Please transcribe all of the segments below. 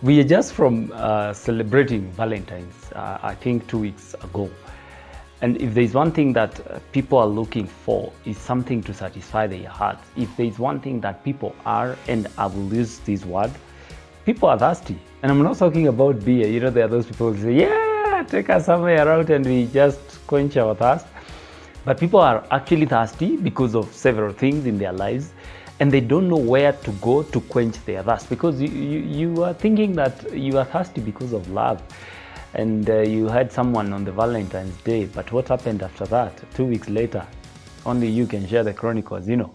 We are just from celebrating Valentine's, I think 2 weeks ago. And if there's one thing that people are looking for is something to satisfy their hearts. If there's one thing that people are, and I will use this word, people are thirsty. And I'm not talking about beer. You know, there are those people who say, yeah, take us somewhere out and we just quench our thirst. But people are actually thirsty because of several things in their lives. And they don't know where to go to quench their thirst, because you are thinking that you are thirsty because of love. And you had someone on the Valentine's Day, but what happened after that? 2 weeks later, only you can share the chronicles, you know.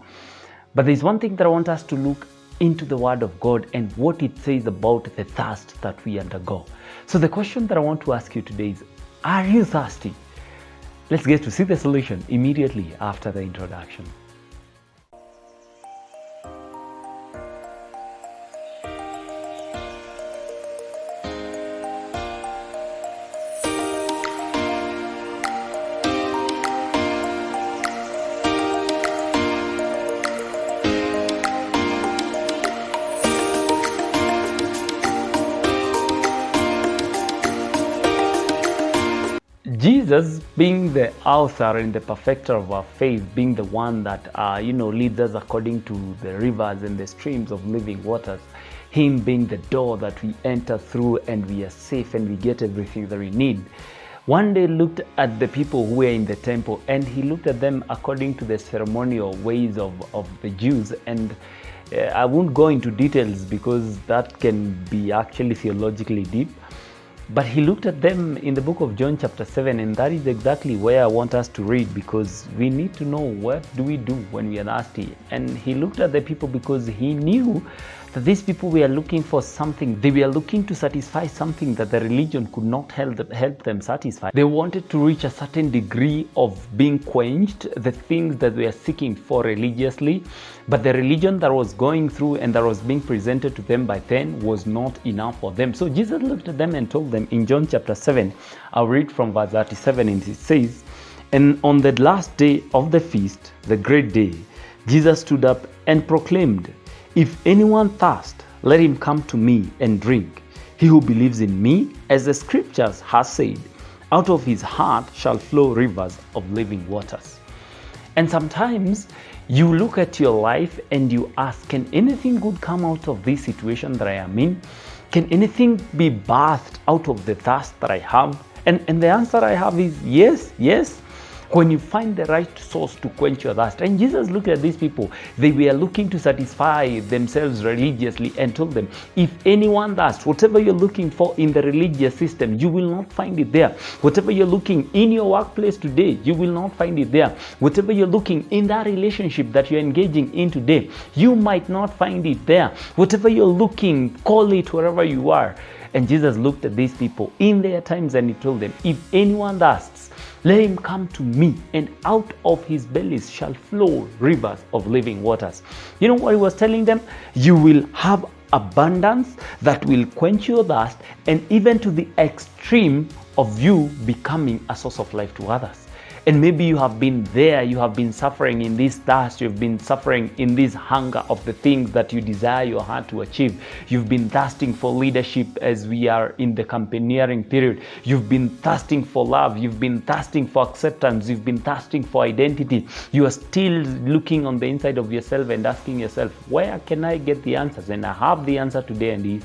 But there's one thing that I want us to look into the Word of God and what it says about the thirst that we undergo. So the question that I want to ask you today is, are you thirsty? Let's get to see the solution immediately after the introduction. Jesus, being the author and the perfecter of our faith, being the one that leads us according to the rivers and the streams of living waters, him being the door that we enter through and we are safe and we get everything that we need, one day looked at the people who were in the temple, and he looked at them according to the ceremonial ways of the Jews. And I won't go into details because that can be actually theologically deep. But he looked at them in the book of John chapter 7, and that is exactly where I want us to read, because we need to know what do we do when we are thirsty. And he looked at the people because he knew that these people were looking for something. They were looking to satisfy something that the religion could not help them satisfy. They wanted to reach a certain degree of being quenched, the things that they were seeking for religiously. But the religion that was going through and that was being presented to them by then was not enough for them. So Jesus looked at them and told them in John chapter 7, I'll read from verse 37, and it says, "And on the last day of the feast, the great day, Jesus stood up and proclaimed, 'If anyone thirst, let him come to me and drink. He who believes in me, as the scriptures has said, out of his heart shall flow rivers of living waters.'" And sometimes you look at your life and you ask, can anything good come out of this situation that I am in? Can anything be birthed out of the thirst that I have? And the answer I have is yes. When you find the right source to quench your thirst. And Jesus looked at these people. They were looking to satisfy themselves religiously and told them, if anyone thirsts, whatever you're looking for in the religious system, you will not find it there. Whatever you're looking in your workplace today, you will not find it there. Whatever you're looking in that relationship that you're engaging in today, you might not find it there. Whatever you're looking, call it wherever you are. And Jesus looked at these people in their times and he told them, if anyone thirsts, let him come to me, and out of his bellies shall flow rivers of living waters. You know what he was telling them? You will have abundance that will quench your thirst, and even to the extreme of you becoming a source of life to others. And maybe you have been there, you have been suffering in this thirst, you've been suffering in this hunger of the things that you desire your heart to achieve. You've been thirsting for leadership as we are in the campaigning period. You've been thirsting for love, you've been thirsting for acceptance, you've been thirsting for identity. You are still looking on the inside of yourself and asking yourself, where can I get the answers? And I have the answer today, and it's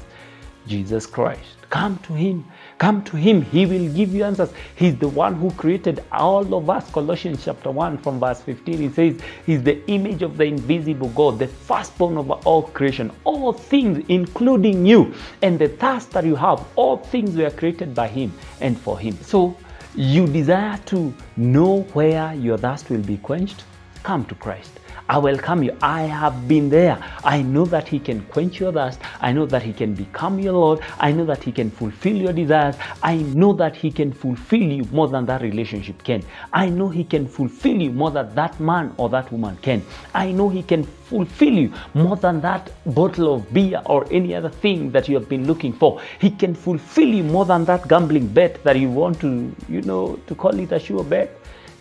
Jesus Christ. Come to him. Come to him. He will give you answers. He's the one who created all of us. Colossians chapter 1 from verse 15, it says, he's the image of the invisible God, the firstborn over all creation. All things, including you, and the thirst that you have, all things were created by him and for him. So you desire to know where your thirst will be quenched? Come to Christ. I welcome you. I have been there. I know that he can quench your thirst. I know that he can become your Lord. I know that he can fulfill your desires. I know that he can fulfill you more than that relationship can. I know he can fulfill you more than that man or that woman can. I know he can fulfill you more than that bottle of beer or any other thing that you have been looking for. He can fulfill you more than that gambling bet that you want to, to call it a sure bet.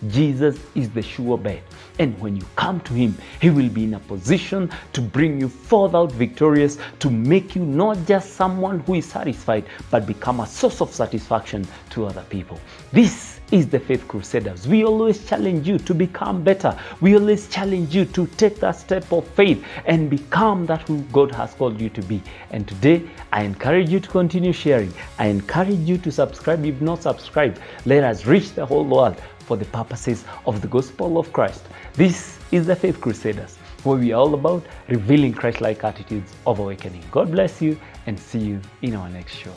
Jesus is the sure bet. And when you come to him, he will be in a position to bring you forth out victorious, to make you not just someone who is satisfied, but become a source of satisfaction to other people. This is the Faith Crusaders. We always challenge you to become better. We always challenge you to take that step of faith and become that who God has called you to be. And today, I encourage you to continue sharing. I encourage you to subscribe if not subscribed. Let us reach the whole world for the purposes of the gospel of Christ. This is the Faith Crusaders, where we are all about revealing Christ-like attitudes of awakening. God bless you, and see you in our next show.